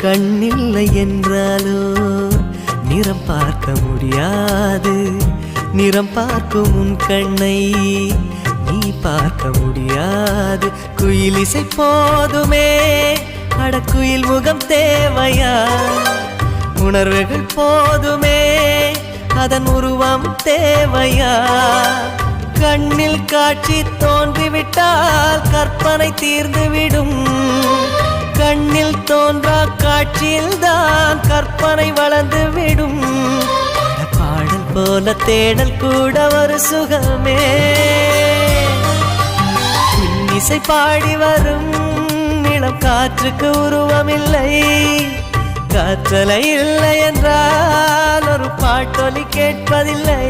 கண்ணில்லை என்றாலோ நிறம் பார்க்க முடியாது. நிறம் பார்க்கும் உன் கண்ணை நீ பார்க்க முடியாது. குயில் இசை போதுமே, அடக்குயில் முகம் தேவையா? உணர்வுகள் போதுமே, அதன் உருவம் தேவையா? கண்ணில் காட்சி தோன்றிவிட்டால் கற்பனை தீர்ந்துவிடும். கண்ணில் தோன்றா காட்சியில் தான் கற்பனை வளர்ந்துவிடும். பாடல் போல தேடல் கூட ஒரு சுகமே. இன்னிசை பாடி வரும் இளம் காற்றுக்கு உருவமில்லை. காற்றலை இல்லை என்றால் ஒரு பாட்டொலி கேட்பதில்லை.